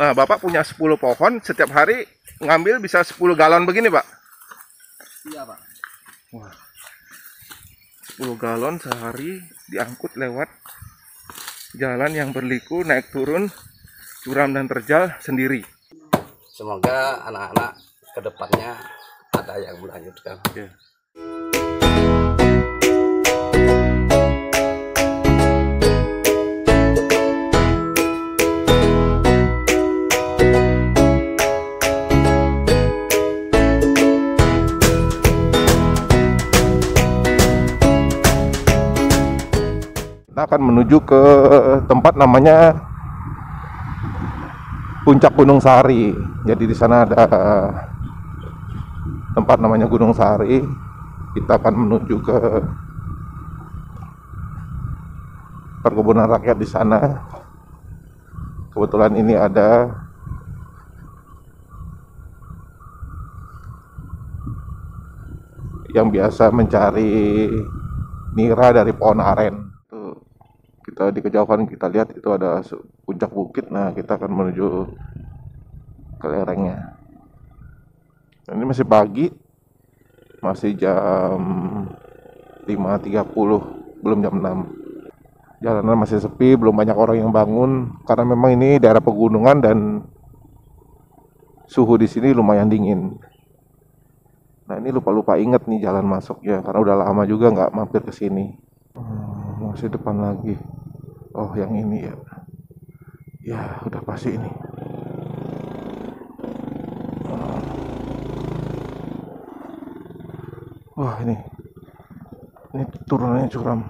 Nah, Bapak punya 10 pohon, setiap hari ngambil bisa 10 galon begini, Pak? Iya, Pak. Wah, 10 galon sehari diangkut lewat jalan yang berliku, naik turun, curam dan terjal sendiri. Semoga anak-anak kedepannya ada yang melanjutkan. Ya. Kita akan menuju ke tempat namanya Puncak Gunung Sari. Jadi di sana ada tempat namanya Gunung Sari. Kita akan menuju ke perkebunan rakyat di sana. Kebetulan ini ada yang biasa mencari nira dari pohon aren. Kita di kejauhan kita lihat itu ada puncak bukit. Nah, kita akan menuju ke lerengnya. Ini masih pagi, masih jam 5.30, belum jam 6. Jalanan masih sepi, belum banyak orang yang bangun karena memang ini daerah pegunungan dan suhu di sini lumayan dingin. Nah, ini lupa inget nih jalan masuknya karena udah lama juga nggak mampir ke sini. Masih depan lagi. Oh, yang ini ya. Ya, udah pasti ini. Wah, ini turunannya curam.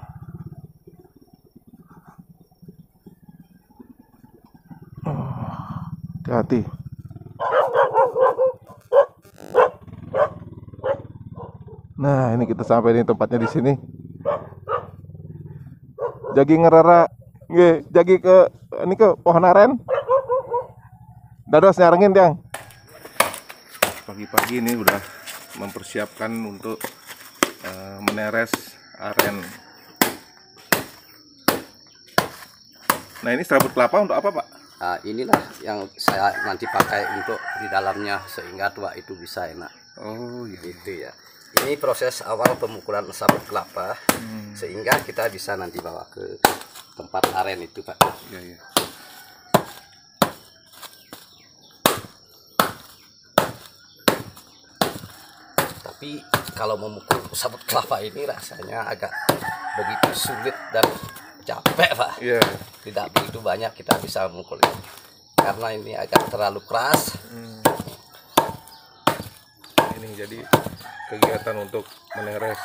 Hati-hati. Nah, ini kita sampai di tempatnya di sini. Jagi ngerara, jagi ke ini ke pohon aren. Dados nyarengin Tiang. Pagi-pagi ini udah mempersiapkan untuk meneres aren. Nah, ini serabut kelapa untuk apa, Pak? Nah, inilah yang saya nanti pakai untuk di dalamnya sehingga tua itu bisa enak. Oh, iya. Itu ya. Ini proses awal pemukulan sabut kelapa sehingga kita bisa nanti bawa ke tempat aren itu, Pak. Iya, iya. Tapi kalau memukul sabut kelapa ini rasanya agak begitu sulit dan capek, Pak. Iya. Tidak begitu banyak kita bisa memukul ini karena ini agak terlalu keras. Ini jadi kegiatan untuk meneres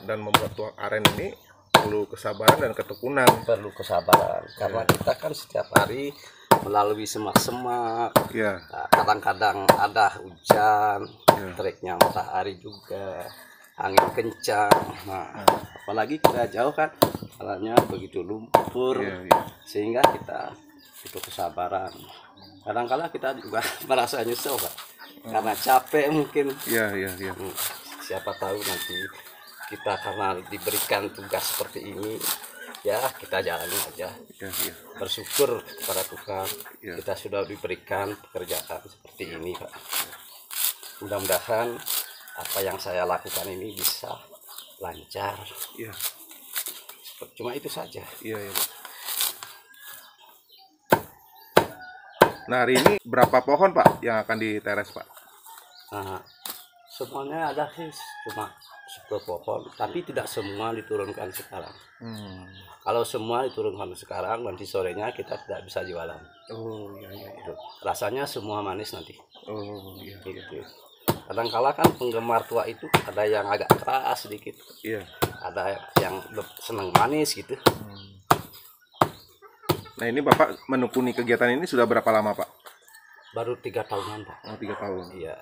dan membuat tuak aren ini perlu kesabaran dan ketekunan. Perlu kesabaran karena kita kan setiap hari melalui semak-semak. Ya. Nah, kadang-kadang ada hujan, teriknya matahari juga, angin kencang. Nah, apalagi kita jauh kan, jalannya begitu lumpur, sehingga kita butuh kesabaran. Kadang-kala kita juga merasa nyesel, Pak, karena capek mungkin. Iya. Siapa tahu nanti kita karena diberikan tugas seperti ini, ya kita jalani aja. Iya. Bersyukur kepada Tuhan, Ya. kita sudah diberikan pekerjaan seperti ini, Pak. Mudah-mudahan apa yang saya lakukan ini bisa lancar. Iya. Cuma itu saja. Iya. Nah, hari ini berapa pohon, Pak, yang akan diteres, Pak? Nah, semuanya ada sih cuma 10 pohon, tapi tidak semua diturunkan sekarang. Kalau semua diturunkan sekarang, nanti sorenya kita tidak bisa jualan. Oh, iya. Itu. Rasanya semua manis nanti. Oh, iya. Gitu. Kadang-kala kan penggemar tua itu ada yang agak keras sedikit, Iya. ada yang senang manis gitu. Nah, ini Bapak menekuni kegiatan ini sudah berapa lama, Pak? Baru 3 tahunan, Pak. Oh, 3 tahun. Iya.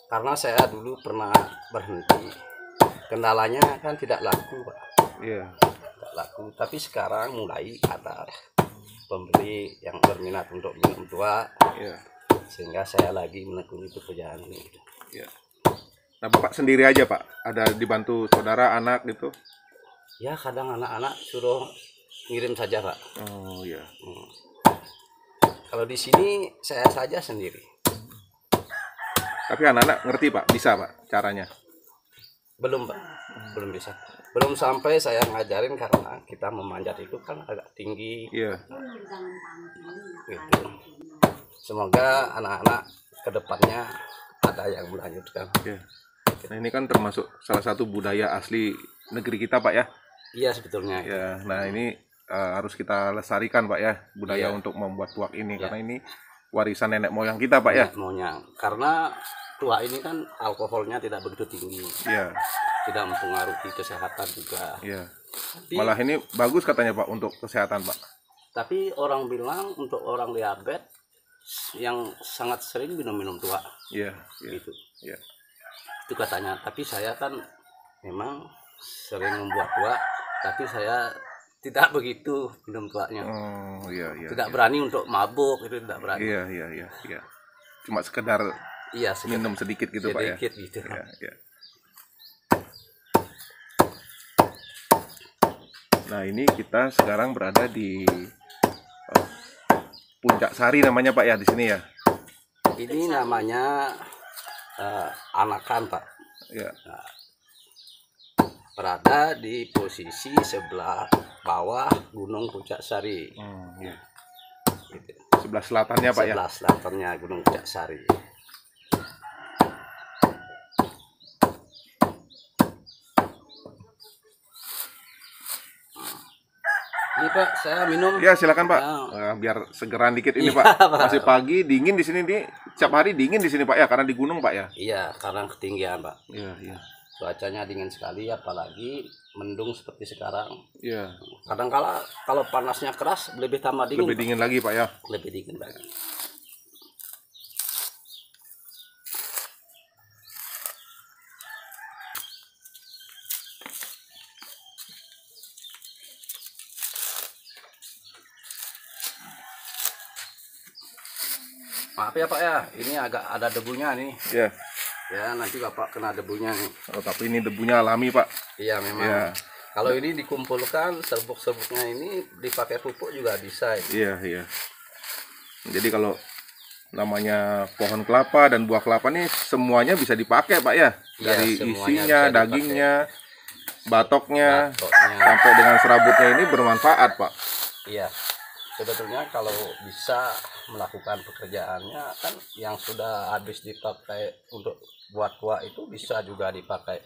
Karena saya dulu pernah berhenti. Kendalanya kan tidak laku, Pak. Iya. Tidak laku. Tapi sekarang mulai ada pembeli yang berminat untuk minum tua. Iya. Sehingga saya lagi menekuni pekerjaan ini. Iya. Nah, Bapak sendiri aja, Pak? Ada dibantu saudara, anak gitu? Ya, kadang anak-anak suruh ngirim saja, Pak. Oh, iya. Kalau di sini saya saja sendiri. Tapi anak-anak ngerti Pak, bisa Pak caranya? Belum Pak, belum bisa. Belum sampai saya ngajarin karena kita memanjat itu kan agak tinggi. Iya. Gitu. Semoga anak-anak kedepannya ada yang melanjutkan. Iya. Nah ini kan termasuk salah satu budaya asli negeri kita Pak ya? Iya sebetulnya. Ya, nah ini harus kita lestarikan Pak ya, budaya Iya. untuk membuat tuak ini, Iya. karena ini warisan nenek moyang kita Pak ya? Nenek moyang. Karena tuak ini kan alkoholnya tidak begitu tinggi. Iya. Tidak mempengaruhi kesehatan juga. Iya. Tapi, Malah ini bagus katanya Pak untuk kesehatan Pak. tapi orang bilang untuk orang diabetes yang sangat sering minum tuak. Iya. Iya. Gitu. Iya. Itu katanya. Tapi saya kan memang sering membuat tuak, tapi saya tidak begitu minum tuaknya. Oh iya iya. Tidak berani untuk mabuk, itu tidak berani. Iya iya iya. Iya. Cuma sekedar Iya, minum sedikit gitu Pak ya. sedikit gitu. Iya iya. Nah ini kita sekarang berada di Puncak Sari namanya Pak ya di sini ya. Ini namanya Anakan Pak. Ya. Nah, berada di posisi sebelah bawah Gunung Puncak Sari. Ya. Gitu. Sebelah selatannya Pak ya. Sebelah selatannya Gunung Puncak Sari. Ini Pak, saya minum. Ya silakan Pak. Ya. Biar segeran dikit ini Iya, Pak. Pak. Masih pagi, dingin di sini nih. Setiap hari dingin di sini Pak ya, karena di gunung Pak ya. Iya, karena ketinggian Pak. Iya iya. Cuacanya dingin sekali, apalagi mendung seperti sekarang. Iya. Kadang-kala kalau panasnya keras lebih tambah dingin. Lebih dingin lagi Pak ya. Lebih dingin Pak. Maaf ya Pak ya, ini agak ada debunya nih. Iya. Ya nanti Bapak kena debunya nih. Oh, tapi ini debunya alami Pak. Iya memang. Iya. Kalau ini dikumpulkan serbuk-serbuknya ini dipakai pupuk juga bisa. Iya iya. Jadi kalau namanya pohon kelapa dan buah kelapa nih semuanya bisa dipakai Pak ya. Iya, Dari semuanya isinya, bisa dagingnya, batoknya, Batoknya. sampai dengan serabutnya ini bermanfaat Pak. Iya. Sebetulnya kalau bisa melakukan pekerjaannya kan yang sudah habis dipakai untuk buat tua itu bisa juga dipakai.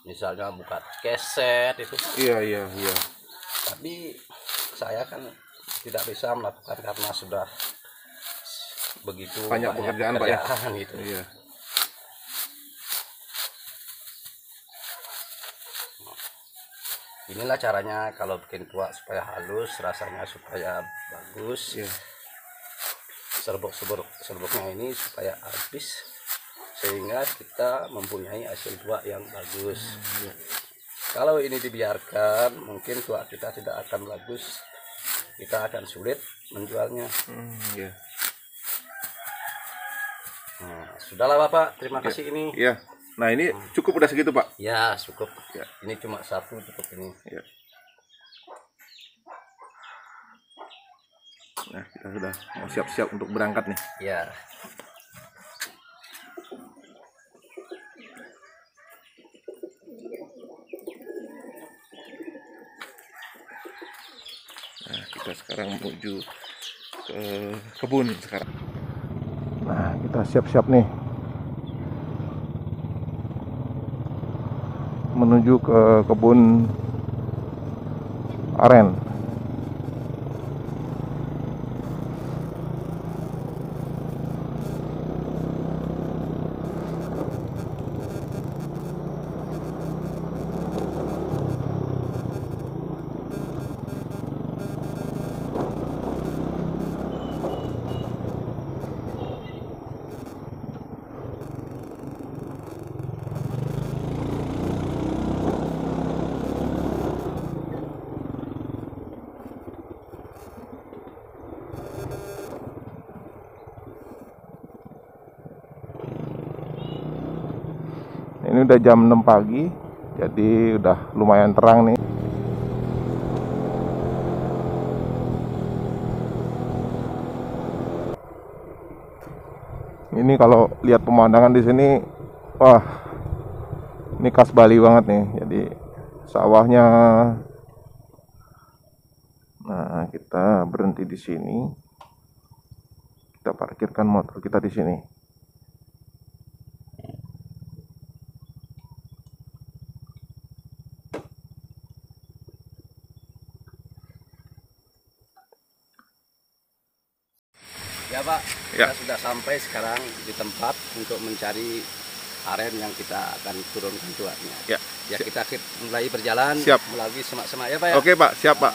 Misalnya buka keset itu. Iya iya iya. Tapi saya kan tidak bisa melakukan karena sudah begitu Banyak pekerjaan, Pak, ya? gitu. Iya. Inilah caranya kalau bikin tuak supaya halus, rasanya supaya bagus. Iya. Serbuknya ini supaya habis sehingga kita mempunyai hasil tuak yang bagus. Iya. Kalau ini dibiarkan mungkin tuak kita tidak akan bagus, kita akan sulit menjualnya. Iya. Nah, sudahlah Bapak, terima kasih ini. Iya. Nah ini cukup udah segitu Pak. Ya cukup. Ya. Ini cuma satu cukup ini. Ya. Nah kita sudah mau siap-siap untuk berangkat nih. Ya. Nah kita sekarang menuju ke kebun sekarang. Nah kita siap-siap nih menuju ke kebun aren. Ini udah jam 6 pagi, jadi udah lumayan terang nih. Ini kalau lihat pemandangan di sini, wah, ini khas Bali banget nih. Jadi sawahnya. Nah, kita berhenti di sini. Kita parkirkan motor kita di sini. Ya Pak, Ya. kita sudah sampai sekarang di tempat untuk mencari aren yang kita akan turunkan tuanya. Ya. Ya kita mulai berjalan. Siap. Melalui semak-semak ya Pak ya. Oke Pak, siap Pak.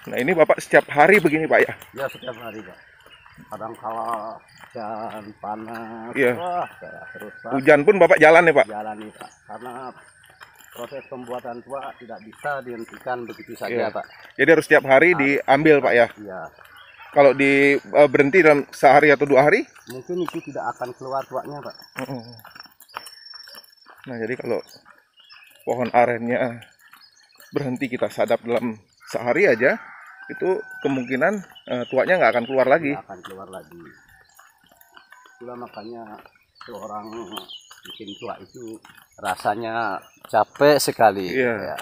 Nah, ini Bapak setiap hari begini Pak ya? Ya setiap hari Pak. Kadang kala hujan panas, Iya. wah terus Pak. Hujan pun Bapak jalan ya Pak? Jalani Pak, karena proses pembuatan tua tidak bisa dihentikan begitu saja Iya. Pak. Jadi harus setiap hari diambil Pak ya? Iya. Kalau di berhenti dalam sehari atau 2 hari? Mungkin itu tidak akan keluar tuanya Pak. Nah, jadi kalau pohon arennya berhenti kita sadap dalam sehari aja, itu kemungkinan tuanya nggak akan keluar lagi. Tidak akan keluar lagi. Itulah makanya seorang bikin tua itu rasanya capek sekali. Iya. Ya.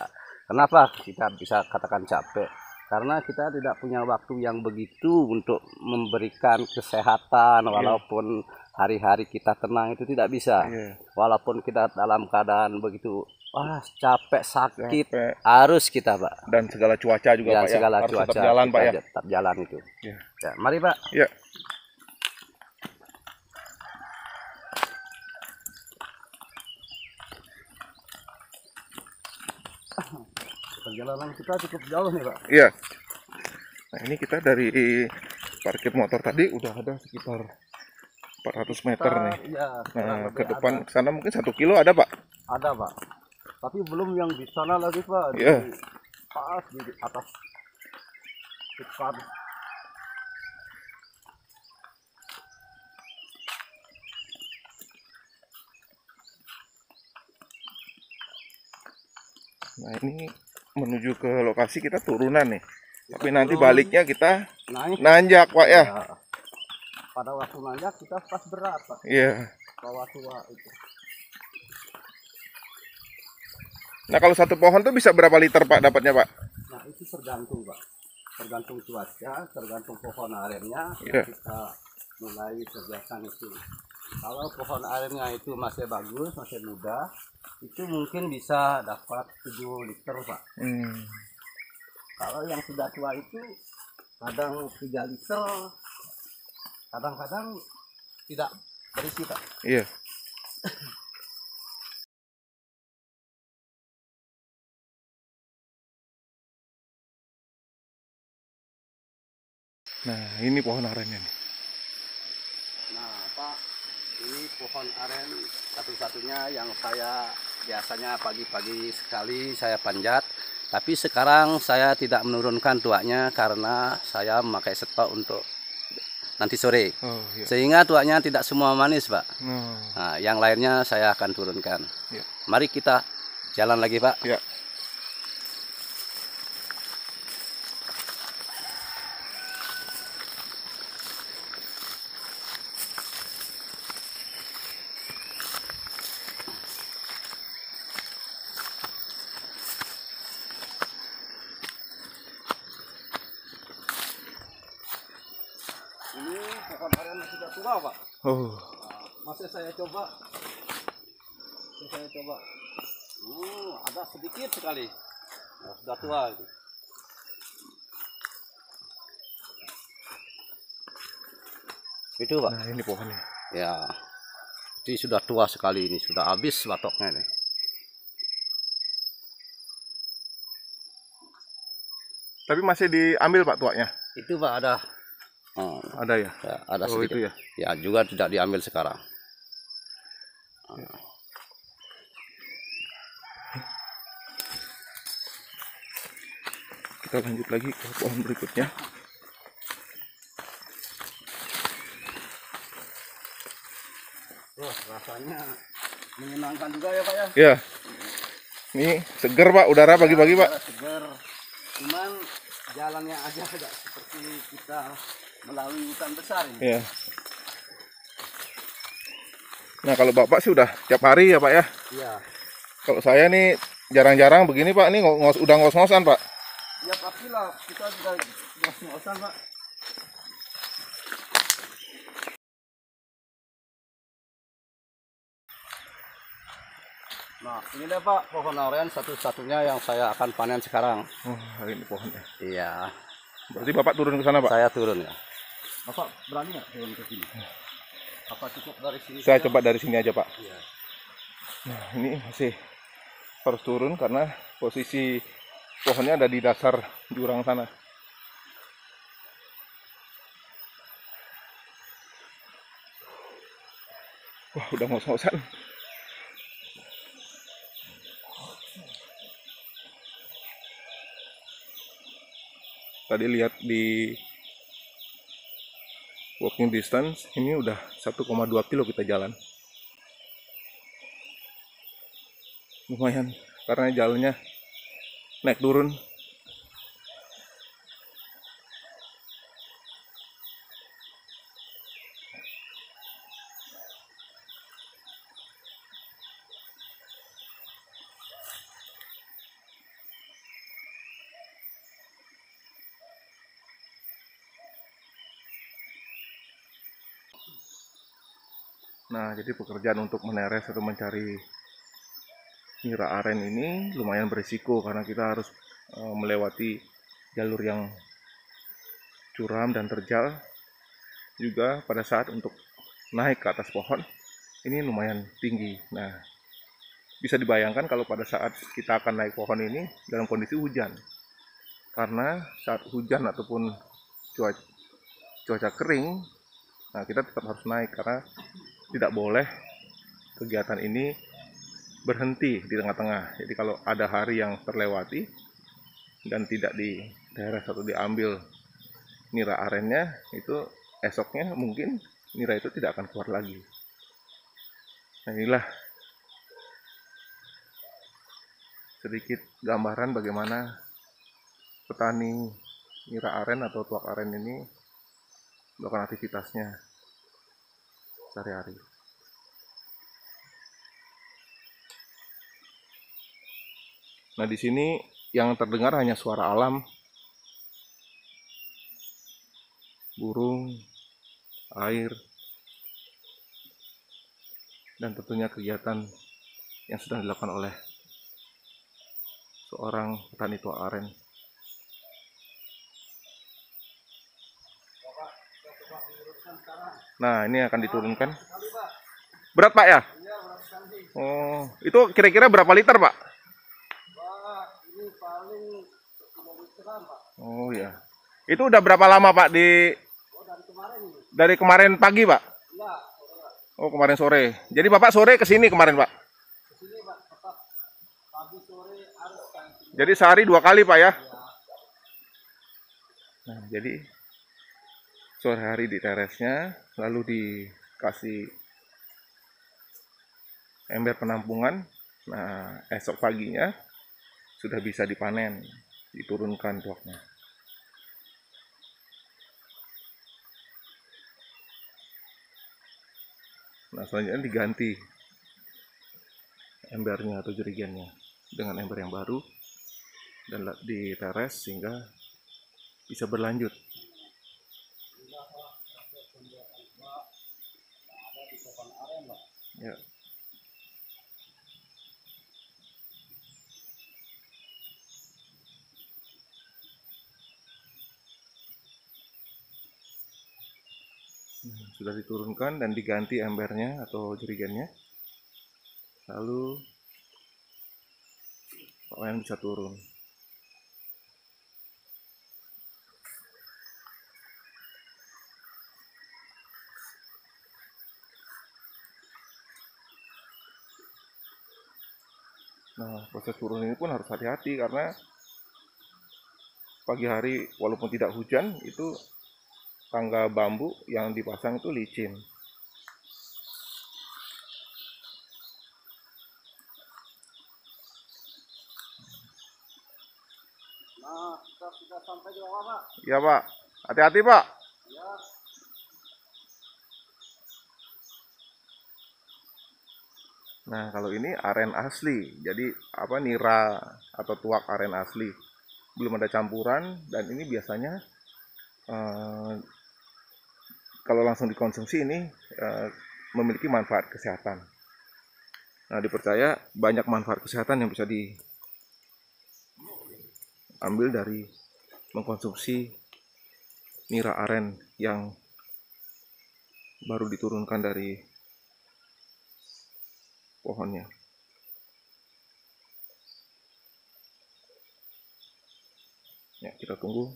Kenapa kita bisa katakan capek? Karena kita tidak punya waktu yang begitu untuk memberikan kesehatan, walaupun hari-hari kita tenang itu tidak bisa. Iya. Walaupun kita dalam keadaan begitu, wah capek, sakit, Capek. harus kita Pak. Dan segala cuaca juga Ya, Pak ya, segala harus cuaca tetap jalan Pak ya. kita tetap jalan itu. Iya. Ya, mari Pak. Ya. Perjalanan kita cukup jauh nih Pak. Iya. Nah, ini kita dari parkir motor tadi udah ada sekitar 400 meter nih. Ya, Nah, ke depan ke sana mungkin 1 kilo ada Pak? ada Pak. Tapi belum yang di sana lagi Pak. Iya. Di pas di atas depan. Nah, ini menuju ke lokasi kita turunan nih. Tapi nanti baliknya kita Naik. nanjak Pak ya. Ya. Pada waktu nanjak kita pas berat Pak. Iya. Bawa tua itu. Nah, kalau satu pohon tuh bisa berapa liter Pak dapatnya Pak? Nah itu tergantung Pak. Tergantung cuaca, tergantung pohon arennya. Iya. Kita mulai kerjakan itu. Kalau pohon arennya itu masih bagus, masih muda, itu mungkin bisa dapat 7 liter Pak. Kalau yang sudah tua itu kadang 3 liter, kadang-kadang tidak berisi Pak. Iya. Nah, ini pohon arennya nih. Nah Pak, ini pohon aren satu-satunya yang saya biasanya pagi-pagi sekali saya panjat. Tapi sekarang saya tidak menurunkan tuanya karena saya memakai stok untuk nanti sore. Oh, iya. Sehingga tuanya tidak semua manis Pak. Nah, Nah, yang lainnya saya akan turunkan. iya. Mari kita jalan lagi Pak. Ya. Ini pohon aren sudah tua Pak. Oh. Nah, masih saya coba. Ada sedikit sekali. Nah, sudah tua itu. Itu Pak. Nah, ini pohonnya. Ya. Ini sudah tua sekali ini, sudah habis batoknya ini. Tapi masih diambil Pak tuanya? Itu Pak ada. Oh, Ada ya? ya, ada Oh, sedikit. itu ya. Ya, juga tidak diambil sekarang. Kita lanjut lagi ke pohon berikutnya. Wah, rasanya menyenangkan juga ya Pak ya. Iya. Ini seger Pak, udara pagi-pagi Pak. Udara seger. Cuman jalannya aja tidak seperti kita melalui hutan besar ini. Iya. Nah kalau Bapak sih udah tiap hari ya Pak ya. Iya. Kalau saya nih jarang-jarang begini Pak, ini udah ngos-ngosan Pak. Ya pastilah kita sudah ngos-ngosan Pak. Nah, ini deh Pak pohon aren satu-satunya yang saya akan panen sekarang. Oh, ini pohonnya. Iya. Berarti Bapak turun ke sana Pak? Saya turun ya. Bapak berani nggak turun ke sini? Apa cukup dari sini? Saya coba dari sini aja Pak. Iya. Nah ini masih harus turun karena posisi pohonnya ada di dasar jurang sana. Wah udah ngos-ngosan. Tadi lihat di walking distance, ini udah 1,2 kilo kita jalan. Lumayan, karena jalannya naik turun. Nah, jadi pekerjaan untuk meneres atau mencari nira aren ini lumayan berisiko karena kita harus melewati jalur yang curam dan terjal. Juga pada saat untuk naik ke atas pohon ini lumayan tinggi. Nah, bisa dibayangkan kalau pada saat kita akan naik pohon ini dalam kondisi hujan. Karena saat hujan ataupun cuaca kering, nah kita tetap harus naik karena tidak boleh kegiatan ini berhenti di tengah-tengah. Jadi kalau ada hari yang terlewati dan tidak dideres atau diambil nira arennya, itu esoknya mungkin nira itu tidak akan keluar lagi. Nah inilah sedikit gambaran bagaimana petani nira aren atau tuak aren ini melakukan aktivitasnya sehari-hari. Nah, di sini yang terdengar hanya suara alam, burung, air, dan tentunya kegiatan yang sedang dilakukan oleh seorang petani tuak aren. Nah, ini akan diturunkan. Berat Pak ya? Oh, itu kira-kira berapa liter Pak? Ini paling 10 literan Pak. Oh ya. Itu udah berapa lama Pak dari kemarin ini? dari kemarin pagi Pak? Iya, Oh kemarin sore. Jadi Bapak sore ke sini kemarin Pak? ke sini Pak, tetap pagi sore harus kan. Jadi sehari 2 kali Pak ya? Nah, jadi sore hari di teresnya, lalu dikasih ember penampungan. Nah, esok paginya sudah bisa dipanen, diturunkan tuaknya. Nah, selanjutnya diganti embernya atau jerigennya dengan ember yang baru dan diteres sehingga bisa berlanjut. Ya. Sudah diturunkan dan diganti embernya atau jerigennya, lalu Pak Wayan bisa turun. Nah, proses turun ini pun harus hati-hati karena pagi hari walaupun tidak hujan, itu tangga bambu yang dipasang itu licin. Nah, kita sudah sampai di bawah, Pak. Iya Pak, hati-hati Pak. Ya. Nah kalau ini aren asli, jadi apa nira atau tuak aren asli, belum ada campuran dan ini biasanya eh, kalau langsung dikonsumsi ini memiliki manfaat kesehatan. Nah dipercaya banyak manfaat kesehatan yang bisa diambil dari mengkonsumsi nira aren yang baru diturunkan dari pohonnya. Ya, kita tunggu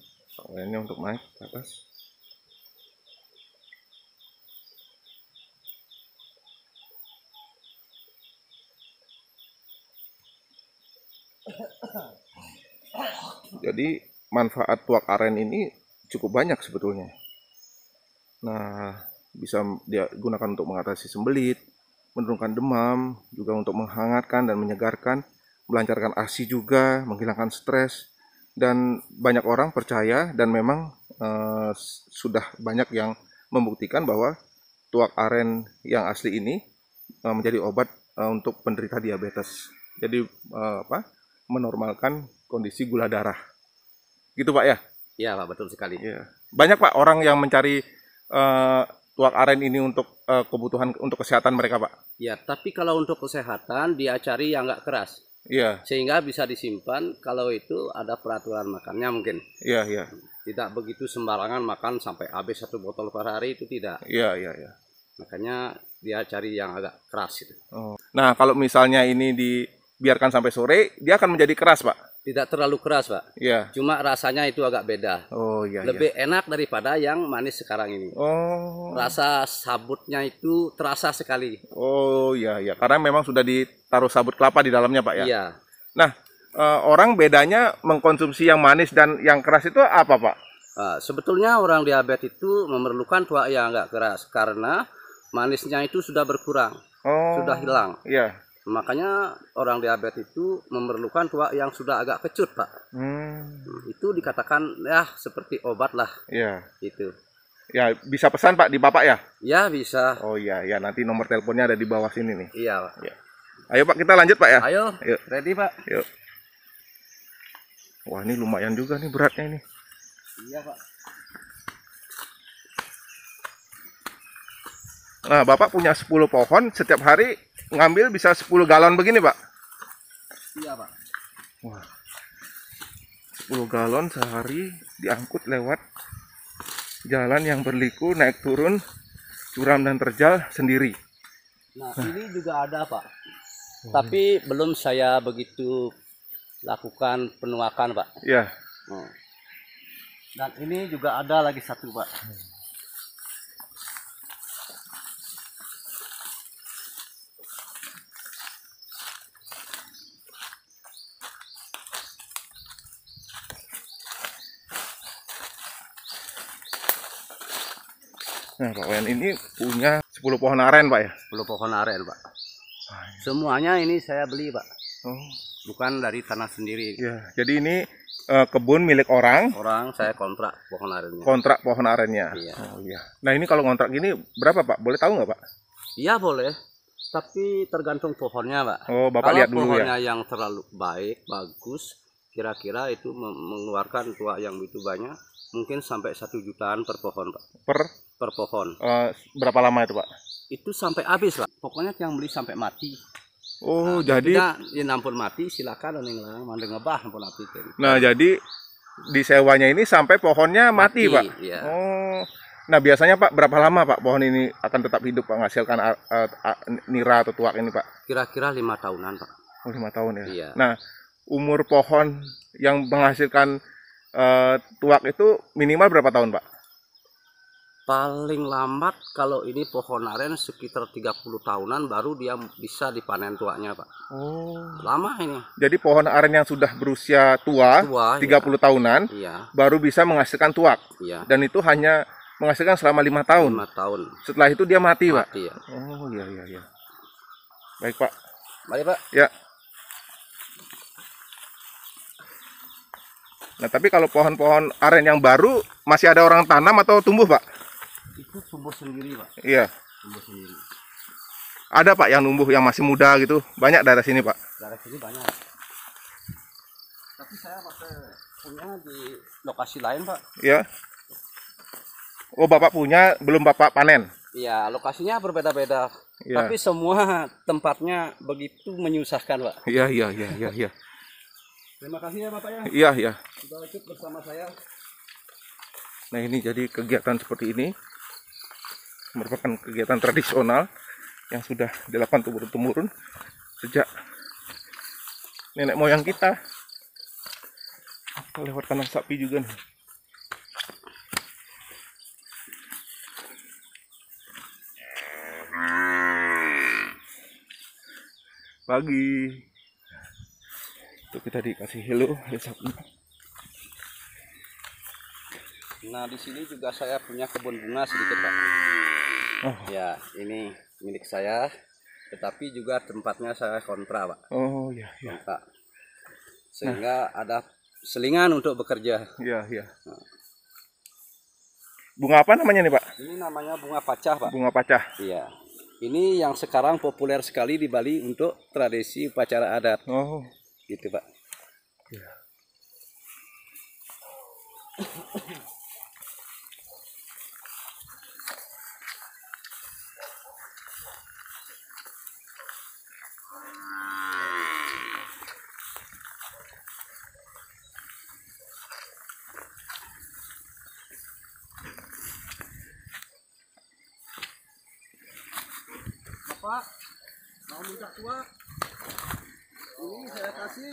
airnya untuk naik ke atas. Jadi manfaat tuak aren ini cukup banyak sebetulnya. Nah, bisa dia gunakan untuk mengatasi sembelit, menurunkan demam, juga untuk menghangatkan dan menyegarkan, melancarkan ASI juga, menghilangkan stres. Dan banyak orang percaya dan memang sudah banyak yang membuktikan bahwa tuak aren yang asli ini menjadi obat untuk penderita diabetes. Jadi menormalkan kondisi gula darah. Gitu Pak ya? Iya, Pak, betul sekali. Ya. Banyak Pak orang yang mencari tuak aren ini untuk kebutuhan untuk kesehatan mereka Pak. Ya, tapi kalau untuk kesehatan dia cari yang nggak keras. Iya. Sehingga bisa disimpan kalau itu ada peraturan makannya mungkin. Iya, iya. Tidak begitu sembarangan makan sampai habis 1 botol per hari, itu tidak. Iya, iya, iya. Makanya dia cari yang agak keras itu. Oh. Nah, kalau misalnya ini dibiarkan sampai sore, dia akan menjadi keras, Pak. Tidak terlalu keras, Pak. Iya. Cuma rasanya itu agak beda. Oh, iya, Lebih iya. enak daripada yang manis sekarang ini. Oh. Rasa sabutnya itu terasa sekali. Oh, iya, iya. Karena memang sudah ditaruh sabut kelapa di dalamnya, Pak ya. Iya. Nah, orang bedanya mengkonsumsi yang manis dan yang keras itu apa, Pak? Sebetulnya orang diabetes itu memerlukan tuak yang agak keras karena manisnya itu sudah berkurang, sudah hilang. Iya. Makanya orang diabetes itu memerlukan tuak yang sudah agak kecut, Pak. Itu dikatakan ya seperti obat lah. Iya. Itu. Ya, bisa pesan Pak di Bapak ya? Ya, bisa. Oh iya, ya nanti nomor teleponnya ada di bawah sini nih. Iya, Pak. Ya. Ayo Pak, kita lanjut Pak ya. Ayo, Yuk. ready, Pak. Yuk. Wah, ini lumayan juga nih beratnya ini. Iya, Pak. Nah, Bapak punya 10 pohon, setiap hari ngambil bisa 10 galon begini, Pak? Iya, Pak. Wah. 10 galon sehari diangkut lewat jalan yang berliku, naik turun, curam dan terjal sendiri. Nah, ini juga ada, Pak. Tapi belum saya begitu lakukan penuakan, Pak. Ya. Dan ini juga ada lagi satu, Pak. Nah, Pak Wayan ini punya 10 pohon aren, Pak ya? 10 pohon aren, Pak. Semuanya ini saya beli, Pak. Oh. Bukan dari tanah sendiri. Ya, jadi ini kebun milik orang. Orang saya kontrak pohon arennya. Kontrak pohon arennya. Iya. Oh iya. Nah, ini kalau kontrak gini berapa, Pak? Boleh tahu nggak, Pak? Iya, boleh. Tapi tergantung pohonnya, Pak. Oh, Bapak kalau lihat dulu pohonnya ya. yang terlalu baik, bagus, kira-kira itu mengeluarkan tuak yang begitu banyak, mungkin sampai 1 jutaan per pohon, Pak. Per pohon. Berapa lama itu, Pak? Itu sampai habis, Pak. Pokoknya yang beli sampai mati. Oh, jadi ya nampun mati silakan yang lain mandeng ngebah nampun mati. Nah, jadi disewanya ini sampai pohonnya mati, Pak. Iya. Oh. Nah, biasanya Pak berapa lama Pak pohon ini akan tetap hidup Pak menghasilkan nira atau tuak ini, Pak? Kira-kira 5 tahunan, Pak. Oh, 5 tahun ya. Iya. Nah, umur pohon yang menghasilkan tuak itu minimal berapa tahun, Pak? Paling lambat kalau ini pohon aren sekitar 30 tahunan baru dia bisa dipanen tuaknya, Pak. Oh. Lama ini. Jadi pohon aren yang sudah berusia tua 30 iya. tahunan Iya. baru bisa menghasilkan tuak. Iya. Dan itu hanya menghasilkan selama 5 tahun. 5 tahun. Setelah itu dia mati, Pak. Mati, ya. Oh, iya, iya, iya. Baik, Pak. Baik, Pak. Ya. Nah, tapi kalau pohon-pohon aren yang baru masih ada orang tanam atau tumbuh, Pak? Itu tumbuh sendiri, Pak. Iya. Tumbuh sendiri. Ada, Pak, yang tumbuh yang masih muda gitu. Banyak daerah sini, Pak. Daerah sini banyak. Tapi saya punya di lokasi lain, Pak. Iya. Oh, Bapak punya, belum Bapak panen? Iya, lokasinya berbeda-beda. Iya. Tapi semua tempatnya begitu menyusahkan, Pak. Iya. Terima kasih ya, Bapak ya. Iya. Sudah ikut bersama saya. Nah, ini jadi kegiatan seperti ini merupakan kegiatan tradisional yang sudah dilakukan turun-temurun sejak nenek moyang kita. Lewat kandang sapi juga nih. Pagi. Itu kita dikasih hello ya sapi. Nah, di sini juga saya punya kebun bunga sedikit, Pak. Oh. Ya, ini milik saya, tetapi juga tempatnya saya kontra, Pak. Oh iya. Kontra. Sehingga ada selingan untuk bekerja. Iya. Bunga apa namanya nih, Pak? Ini namanya bunga pacah, Pak. Bunga pacah. Iya. Ini yang sekarang populer sekali di Bali untuk tradisi upacara adat. Oh, Gitu, Pak. iya. Bapak, mau minta tua? Ini saya kasih.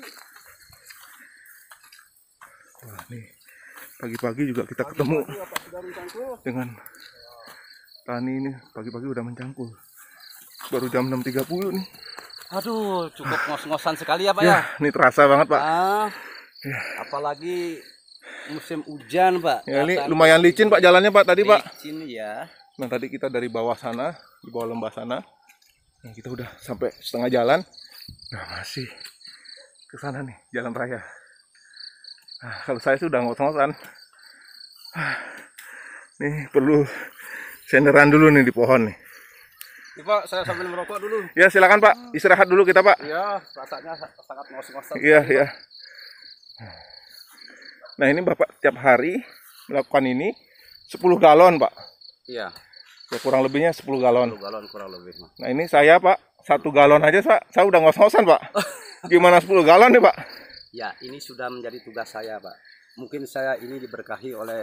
Wah, nih pagi-pagi juga kita ketemu Bapak sudah mencangkul. dengan Tani ini. Pagi-pagi udah mencangkul. Baru jam 6.30 nih. Aduh, cukup ngos-ngosan sekali ya, Pak Ya, ya. ini terasa banget, Pak. Ya. Apalagi musim hujan, Pak. Ya, ini lumayan licin, Pak, jalannya, Pak, tadi, Pak. Licin ya. Nah, tadi kita dari bawah sana, di bawah lembah sana. Nah, kita udah sampai setengah jalan. Nah, masih ke sana nih, jalan raya. Nah, kalau saya sudah ngos-ngosan. Nih, perlu senderan dulu nih di pohon nih. Ya, Pak, saya sambil merokok dulu. Ya, silakan, Pak. Istirahat dulu kita, Pak. Iya, rasanya sangat ngos-ngosan. Iya. Nah, ini Bapak tiap hari melakukan ini 10 galon, Pak. Iya. Ya, kurang lebihnya 10 galon. 10 galon kurang lebih, Mas. Nah, ini saya, Pak, 1 galon aja, saya udah ngos-ngosan, Pak. Gimana 10 galon nih, Pak? Ya, ini sudah menjadi tugas saya, Pak. Mungkin saya ini diberkahi oleh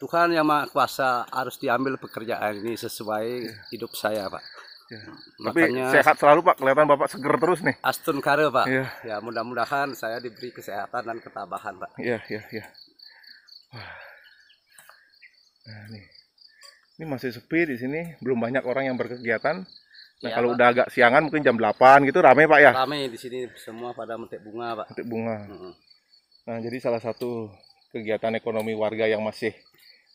Tuhan Yang Maha Kuasa, harus diambil pekerjaan ini sesuai hidup saya, Pak. Ya. Makanya Tapi sehat selalu, Pak. Kelihatan Bapak seger terus nih. Astun kare, Pak. Iya. Ya, mudah-mudahan saya diberi kesehatan dan ketabahan, Pak. Iya. Wah. Nah, nih. Ini masih sepi di sini, belum banyak orang yang berkegiatan. Nah, Ya, kalau Pak. udah agak siangan mungkin jam 8 gitu rame, Pak, ya. Ramai di sini semua pada metik bunga, Pak. Metik bunga. Mm-mm. Nah, jadi salah satu kegiatan ekonomi warga yang masih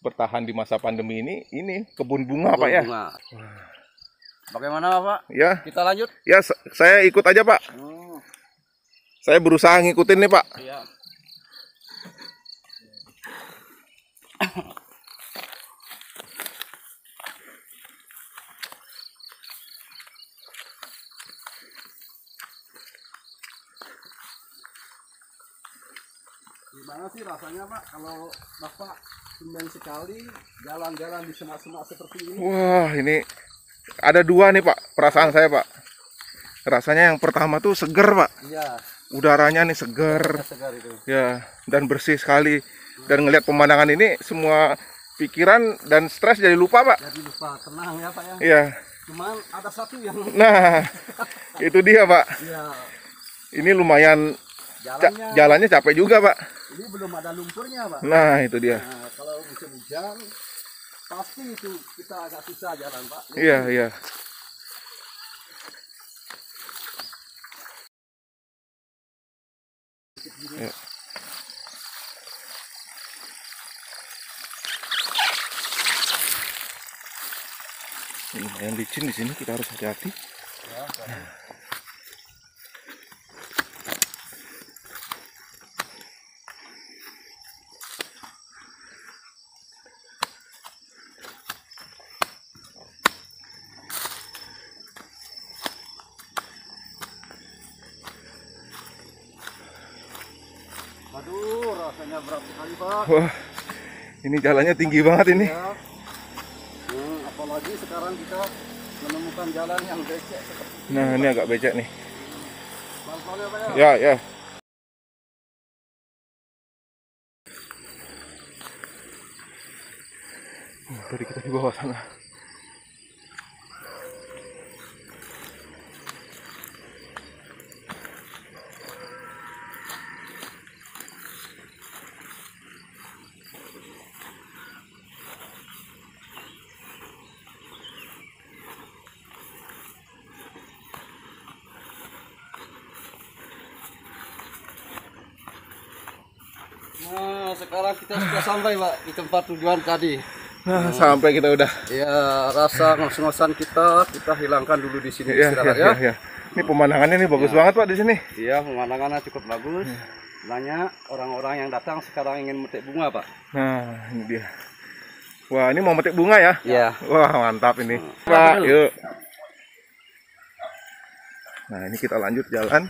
bertahan di masa pandemi ini kebun bunga, Pak, ya. Bunga. Bagaimana, Pak? Ya. Kita lanjut. Ya, saya ikut aja, Pak. Saya berusaha ngikutin nih, Pak. Iya. Gimana sih rasanya, Pak, kalau Bapak tumben sekali jalan-jalan di semak-semak seperti ini? Wah, ini ada dua nih, Pak, perasaan saya, Pak. Rasanya yang pertama tuh seger, Pak. Iya. Udaranya nih seger. Segar itu. Ya, dan bersih sekali. Dan ngelihat pemandangan ini, semua pikiran dan stres jadi lupa, Pak. Jadi lupa, tenang ya, Pak ya. Iya. Cuman ada satu yang Nah, itu dia, Pak. Iya. Ini lumayan jalannya capek juga, Pak. Ini belum ada lumpurnya, Pak. Nah, itu dia. Nah, kalau musim hujan pasti itu kita agak susah jalan, Pak. Iya. Ya. Ini lumayan licin di sini, kita harus hati-hati. Ya, rasanya berat sekali Pak. Wah, ini jalannya tinggi banget ini. Ya. Apalagi sekarang kita menemukan jalan yang becek seperti ini. Nah, ini agak becek nih. Pelan-pelan ya Pak ya. Ya, ya. Tadi kita di bawah sana. Nah, sekarang kita sudah sampai Pak di tempat tujuan tadi. Nah, sampai kita udah. Ya, rasa ngos-ngosan kita hilangkan dulu di sini Ya, istirahat ya, ya. Ini pemandangannya nih bagus banget Pak di sini. Iya, pemandangannya cukup bagus. Banyak orang-orang yang datang sekarang ingin metik bunga Pak. Nah, ini dia. Wah, ini mau metik bunga ya? Iya. Wah, mantap ini. Pak, yuk. Nah, ini kita lanjut jalan.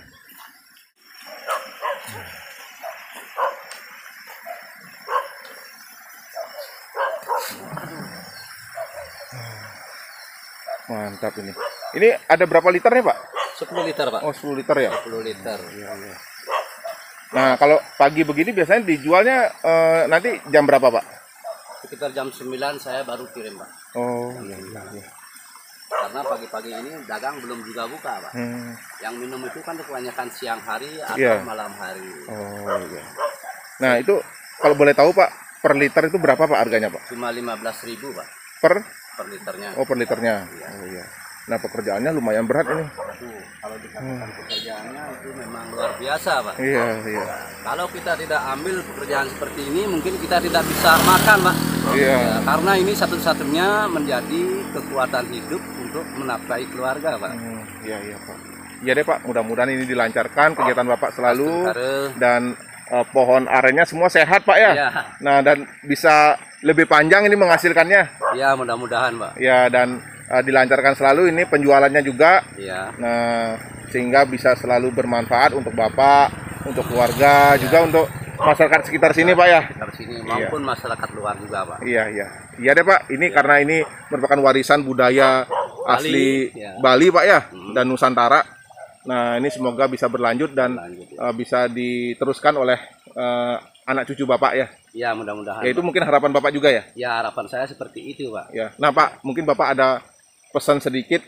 Mantap ini. Ini ada berapa liter nih Pak? 10 liter Pak. Oh, 10 liter ya? 10 liter. Iya, iya. Nah, kalau pagi begini biasanya dijualnya nanti jam berapa Pak? Sekitar jam 9 saya baru kirim Pak. Oh, iya, iya, iya. Karena pagi-pagi ini dagang belum juga buka Pak. Yang minum itu kan kebanyakan siang hari atau malam hari. Oh, iya. Nah, itu kalau boleh tahu Pak, per liter itu berapa Pak harganya Pak? Cuma 15.000 Pak. Per liternya. Oh, per liternya. Iya. Oh, iya. Nah, pekerjaannya lumayan berat ini. Aduh, kalau dikatakan pekerjaannya itu memang luar biasa Pak. Iya, iya. Kalau kita tidak ambil pekerjaan seperti ini, mungkin kita tidak bisa makan Pak. Iya. Ya, karena ini satu-satunya menjadi kekuatan hidup untuk menafkahi keluarga Pak. Iya, iya Pak. Iya deh Pak, mudah-mudahan ini dilancarkan kegiatan Bapak selalu. Dan pohon arennya semua sehat Pak ya. Iya. Nah, dan bisa lebih panjang ini menghasilkannya. Ya, mudah-mudahan Pak. Ya, dan dilancarkan selalu ini penjualannya juga. Iya. Nah, sehingga bisa selalu bermanfaat untuk Bapak, untuk keluarga, juga untuk masyarakat sekitar sini Pak ya. Sekitar sini maupun masyarakat luar juga Pak. Iya, iya. Iya deh Pak, ini karena ini merupakan warisan budaya asli Bali Pak ya, dan Nusantara. Nah, ini semoga bisa berlanjut dan bisa diteruskan oleh anak cucu Bapak ya. Ya, mudah-mudahan. Ya, itu mungkin harapan Bapak juga ya? Ya, harapan saya seperti itu Pak. Ya. Nah Pak, mungkin Bapak ada pesan sedikit.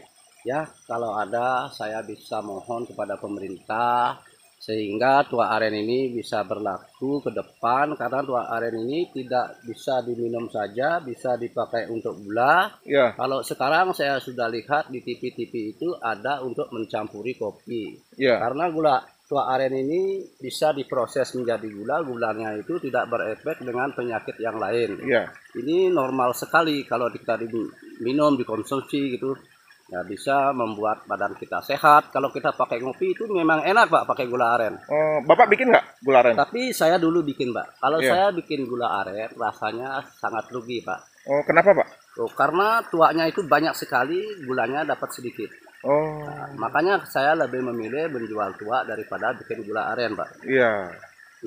Ya, kalau ada saya bisa mohon kepada pemerintah sehingga tua aren ini bisa berlaku ke depan, karena tua aren ini tidak bisa diminum saja, bisa dipakai untuk gula. Ya. Kalau sekarang saya sudah lihat di TV-TV itu ada untuk mencampuri kopi. Ya. Karena gula tua aren ini bisa diproses menjadi gula, gulanya itu tidak berefek dengan penyakit yang lain. Ya. Ini normal sekali kalau kita diminum, dikonsumsi gitu. Ya, bisa membuat badan kita sehat. Kalau kita pakai ngopi itu memang enak Pak, pakai gula aren. Bapak bikin nggak gula aren? Tapi saya dulu bikin Pak. Kalau saya bikin gula aren rasanya sangat rugi Pak. Oh, kenapa Pak? Oh, karena tuanya itu banyak sekali, gulanya dapat sedikit. Oh. Nah, makanya saya lebih memilih menjual tua daripada bikin gula aren Pak. Iya.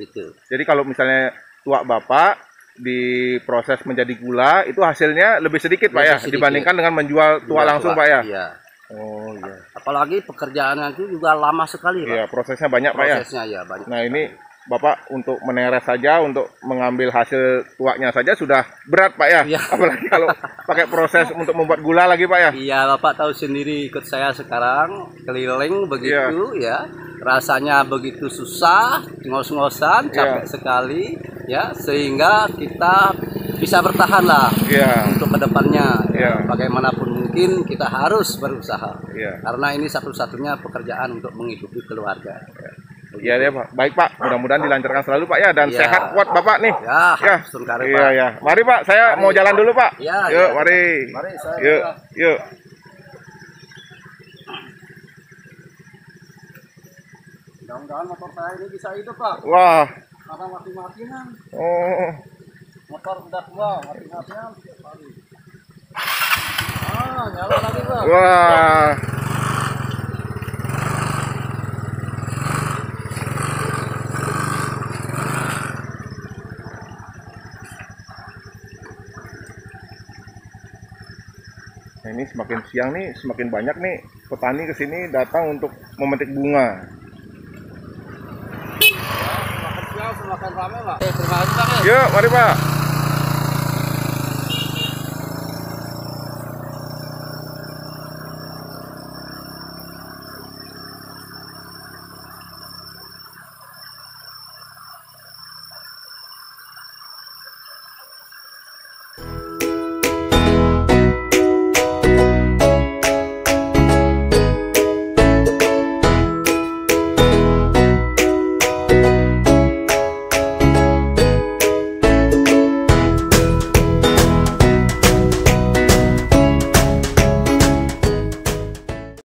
Itu. Jadi kalau misalnya tua Bapak diproses menjadi gula, itu hasilnya lebih sedikit Pak ya, dibandingkan dengan menjual tua langsung Pak ya. Iya. Oh iya. Apalagi pekerjaannya itu juga lama sekali Pak. Iya, prosesnya banyak Pak ya. Prosesnya ya banyak. Nah ini Bapak untuk meneres saja, untuk mengambil hasil tuanya saja sudah berat Pak ya. Iya. Apalagi kalau pakai proses untuk membuat gula lagi Pak ya. Iya, Bapak tahu sendiri, ikut saya sekarang keliling begitu ya. Rasanya begitu susah, ngos-ngosan, capek sekali ya, sehingga kita bisa bertahan lah untuk kedepannya. Ya. Bagaimanapun mungkin kita harus berusaha. Karena ini satu-satunya pekerjaan untuk menghidupi keluarga. Iya deh Pak. Baik Pak, mudah-mudahan dilancarkan selalu Pak ya, dan sehat kuat Bapak nih. Ya. Iya ya. Mari Pak, saya mau jalan dulu Pak. Ya, yuk, mari. Mari saya. Yuk. Mudah-mudahan motor saya ini bisa hidup Pak. Wah. Karena mati-matian. Oh. Motor udah tua, mati-matian. Nyala lagi Pak. Wah. semakin siang nih semakin banyak nih petani kesini datang untuk memetik bunga. Semakin siang semakin ramai, Pak. Terima kasih, Pak. Yuk, mari Pak.